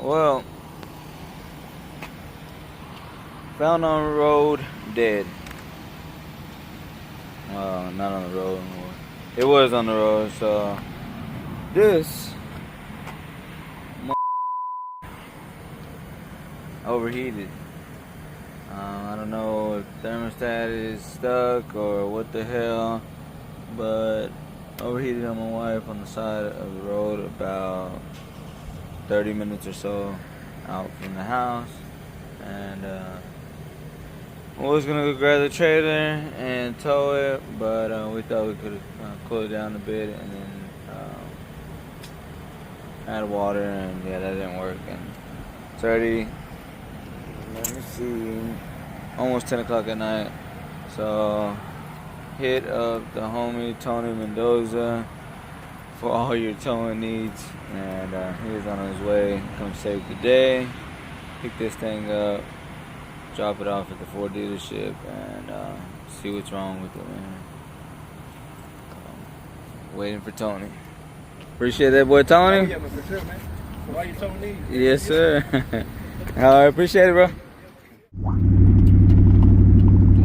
Well, found on the road, dead. Not on the road anymore. It was on the road, so this overheated. I don't know if thermostat is stuck or what the hell, but overheated on my wife on the side of the road about 30 minutes or so out from the house. And I was gonna go grab the trailer and tow it, but we thought we could cool it down a bit, and then add water, and yeah, that didn't work. And it's already, let me see, almost 10 o'clock at night. So hit up the homie Tony Mendoza for all your towing needs, and he is on his way. Come save the day, pick this thing up, drop it off at the Ford dealership, and see what's wrong with it, man. Waiting for Tony. Appreciate that, boy, Tony. Yeah, for sure, man. So why you towing these? Yes, sir. All right, appreciate it, bro.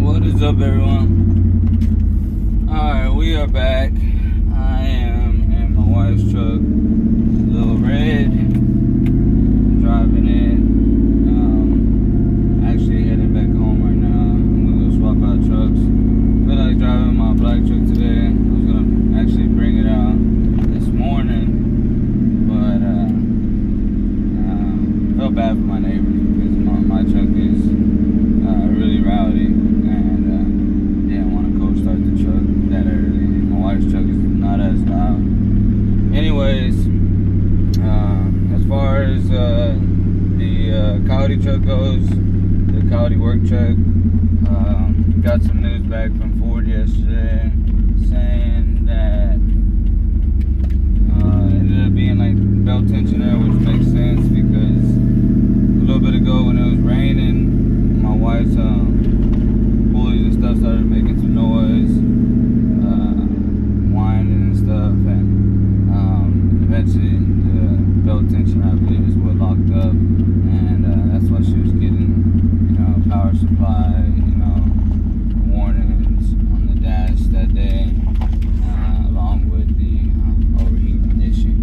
What is up, everyone? All right, we are back. I am in my wife's truck, Little Red, driving it. Actually heading back home right now. I'm gonna go swap out trucks. Feel like driving my black truck today. I was gonna actually bring it out this morning, but felt bad for my neighbors because my truck is really rowdy, and didn't want to cold start the truck that early. My wife's truck is not as loud. Anyways, as far as the Coyote truck goes, the Coyote work truck, got some news back from Ford yesterday saying that it ended up being like belt tensioner, which makes sense because a little bit ago when it was raining, my wife's pulleys and stuff started making some noise, whining and stuff, and eventually the belt tension, I believe, is what locked up, and that's why she was getting, power supply, warnings on the dash that day, along with the overheating issue.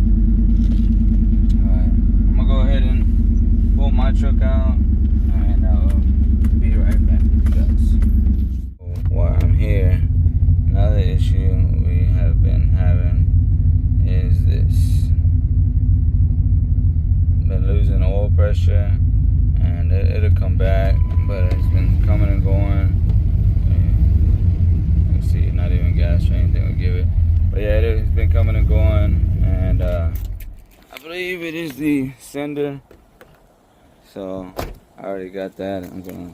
Alright, I'm gonna go ahead and pull my truck out, and I'll be right back with you guys. While I'm here, another issue we have been having is this. Been losing oil pressure, and it'll come back, but it's been coming and going. You can see, not even gas or anything will give it. But yeah, it's been coming and going, and I believe it is the sender. So I already got that. I'm gonna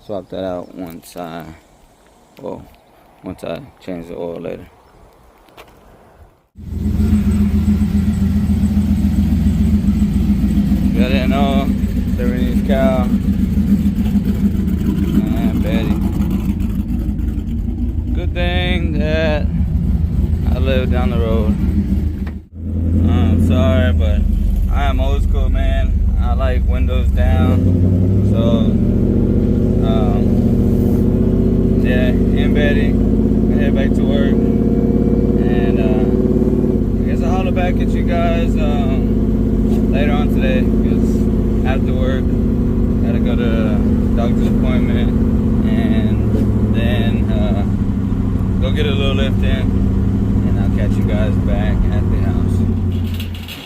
swap that out once I change the oil later. I didn't know Serene's cow and Betty. Good thing that I live down the road. I'm sorry, but I am old school, man. I like windows down. So, yeah, and Betty, I head back to work. And I guess I'll holler back at you guys later on today, because after work, gotta go to a doctor's appointment, and then go get a little lift in, and I'll catch you guys back at the house.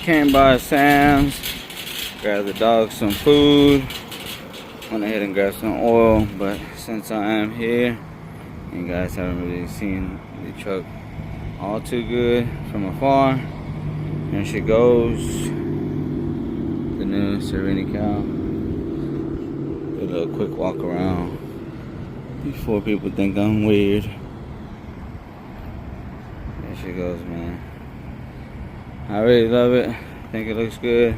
Came by Sam's, grabbed the dog some food, went ahead and grabbed some oil, but since I am here, you guys haven't really seen the truck all too good from afar. Here she goes. The new Serene cow. Do a little quick walk around before people think I'm weird. There she goes, man. I really love it. Think it looks good.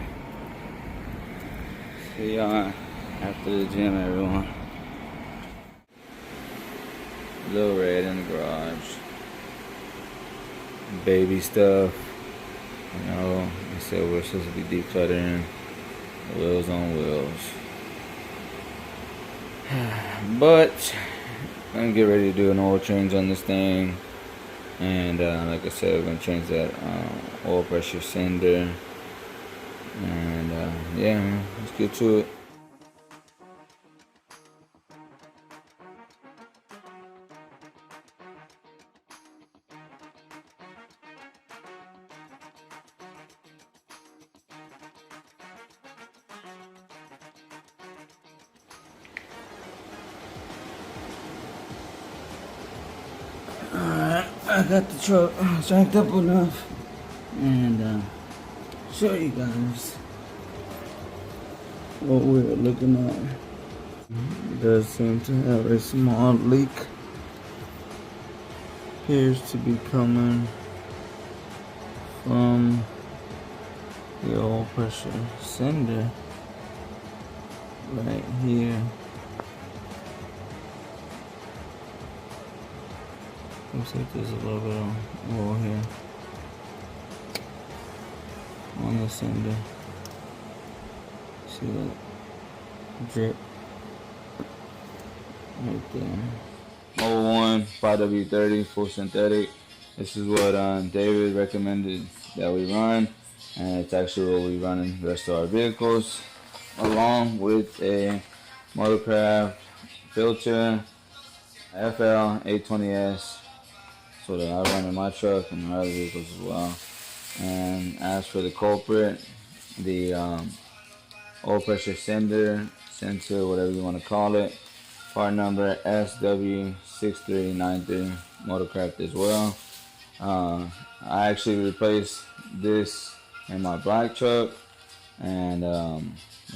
See y'all after the gym, everyone. Little Red in the garage. Baby stuff. They said we're supposed to be decluttering. Wheels on wheels. But I'm gonna get ready to do an oil change on this thing, and like I said, we're gonna change that oil pressure sender, and yeah, man, let's get to it. Alright, I got the truck jacked up enough, and show you guys what we're looking at. It does seem to have a small leak. Appears to be coming from the oil pressure sender right here. Looks like there's a little bit of oil here on the sender. See that drip right there. Mobile 1 5W30 full synthetic. This is what David recommended that we run, and it's actually what we run in the rest of our vehicles, along with a motorcraft filter FL820S. So that I run in my truck and my other vehicles as well. And as for the culprit, the oil pressure sensor, whatever you want to call it, part number SW6393, motorcraft as well. I actually replaced this in my black truck, and I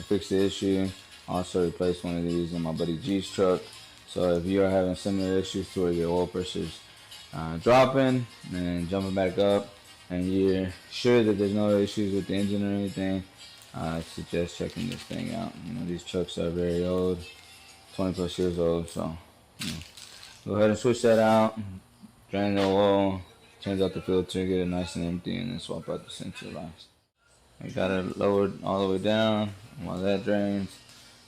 fixed the issue. Also replaced one of these in my buddy G's truck. So if you are having similar issues to where your oil pressure's dropping and jumping back up, and you're sure that there's no issues with the engine or anything, I suggest checking this thing out. You know, these trucks are very old, 20 plus years old, so go ahead and switch that out, drain the oil, change out the filter, get it nice and empty, and then swap out the sensor last. I got it lowered all the way down. While that drains,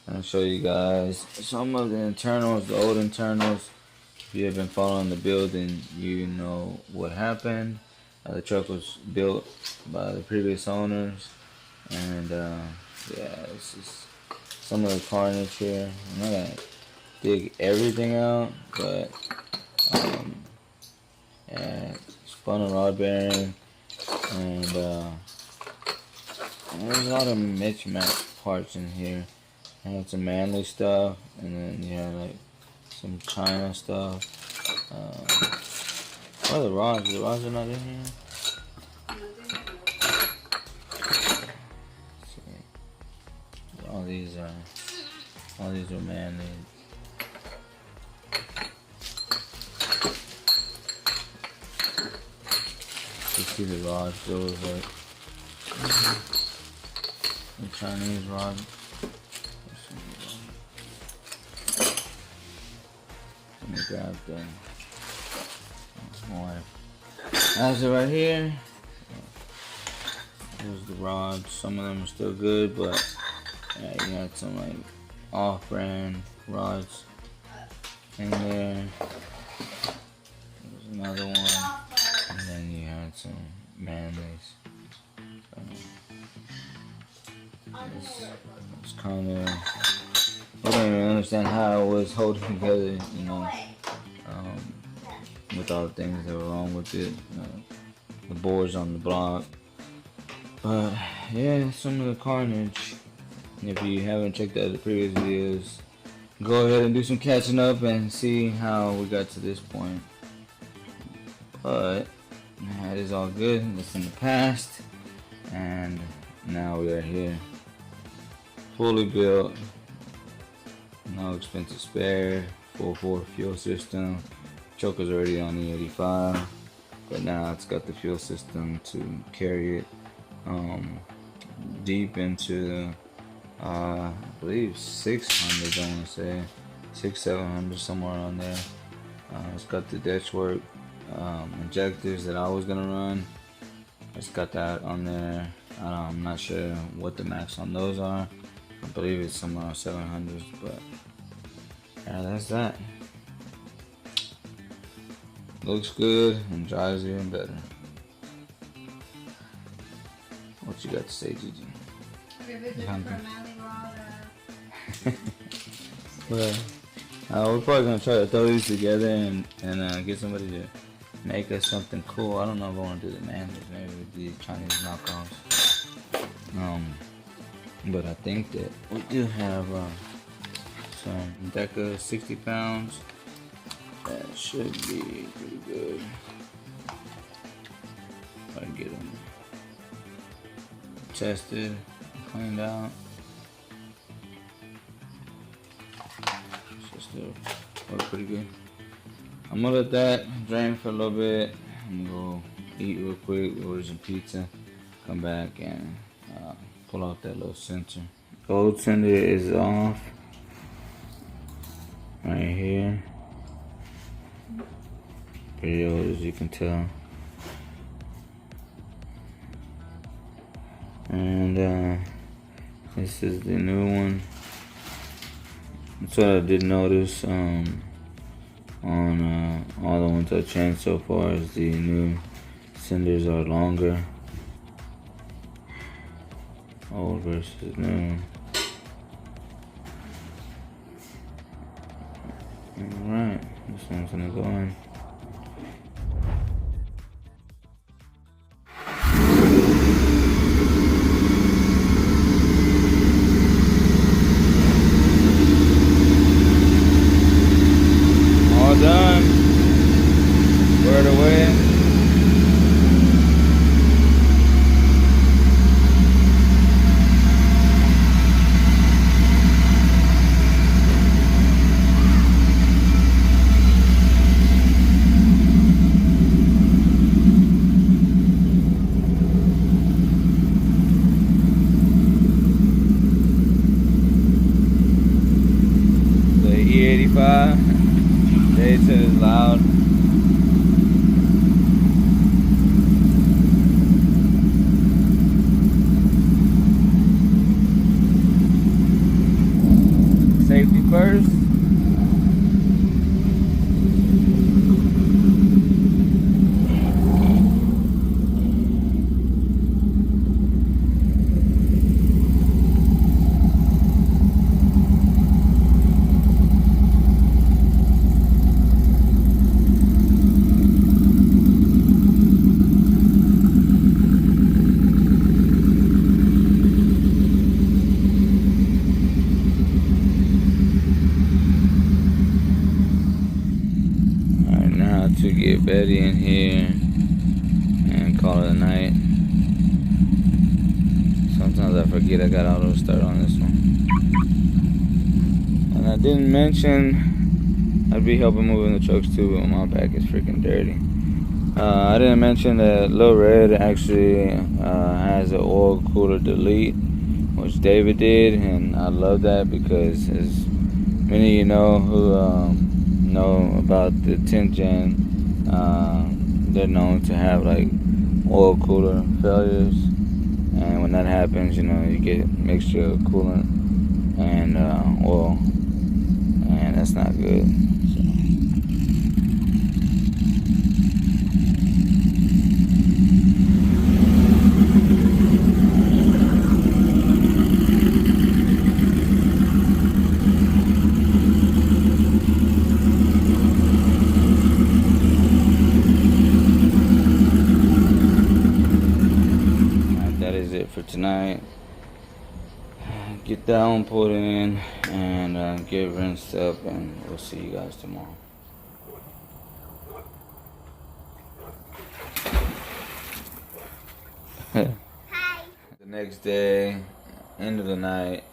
I'm gonna show you guys some of the internals, the old internals. If you have been following the build, then you know what happened. The truck was built by the previous owners, and yeah, this is some of the carnage here. I'm not gonna dig everything out, but yeah, spun a rod bearing, and there's a lot of mismatched parts in here. I had some manly stuff, and then you had like some China stuff. What are the rods? The rods are not in here. All these are manly. You see the rods? Those like the Chinese rod. Let me grab them. That's it right here. There's the rods. Some of them are still good, but yeah, you got some like off-brand rods in there. There's another one, and then you had some manlies. It's kind of, I don't even understand how it was holding together, you know, with all the things that were wrong with it, the boards on the block. But yeah, some of the carnage. If you haven't checked out the previous videos, go ahead and do some catching up and see how we got to this point. But that is all good. It's in the past, and now we are here, fully built, no expensive spare, full 4 fuel system. Choker's already on E85, but now it's got the fuel system to carry it deep into I believe 600, I want to say 600-700, somewhere on there. It's got the 𝑳𝒊𝒍 injectors that I was gonna run. It's got that on there. I'm not sure what the max on those are. I believe it's somewhere around 700s, but yeah, that's that. Looks good and drives even better. What you got to say, Gigi? Well, we're probably gonna try to throw these together and get somebody to make us something cool. I don't know if I want to do the mandates, maybe with these Chinese knockoffs. But I think that we do have some Deca 60 pounds. That should be pretty good. If I can get them tested, cleaned out. So still look pretty good. I'm gonna let that drain for a little bit. I'm gonna go eat real quick, order some pizza, come back and pull out that little sensor. Gold sender is off right here. Pretty old, as you can tell. And this is the new one. That's what I did notice on all the ones I've changed so far, is the new cinders are longer. Old versus new. Alright, this one's gonna go in. All done. Word away. The E85. They said it's loud. Safety first. To get Betty in here and call it a night. Sometimes I forget I got auto start on this one. And I didn't mention I'd be helping moving the trucks too, but my back is freaking dirty. I didn't mention that Lil Red actually has an oil cooler delete, which David did, and I love that because, as many of you know who know about the 10th gen, they're known to have like oil cooler failures, and when that happens, you know, you get a mixture of coolant and oil, and that's not good. So. For tonight, get that one put in and get rinsed up, and we'll see you guys tomorrow. Hi. The next day, end of the night,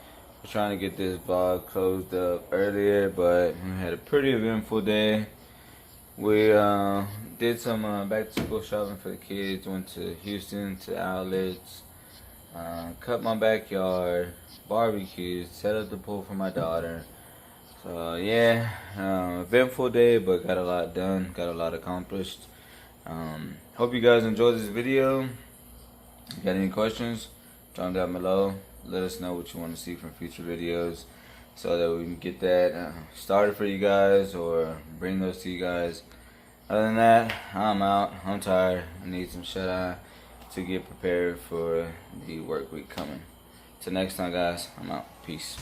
we're trying to get this vlog closed up earlier, but we had a pretty eventful day. We did some back to school shopping for the kids, went to Houston to outlets, cut my backyard, barbecued, set up the pool for my daughter. So yeah, eventful day, but got a lot done, got a lot accomplished. Hope you guys enjoyed this video. If you got any questions, drop them down below. Let us know what you want to see from future videos so that we can get that started for you guys or bring those to you guys. Other than that, I'm out. I'm tired. I need some shut-eye to get prepared for the work week coming. Till next time, guys, I'm out. Peace.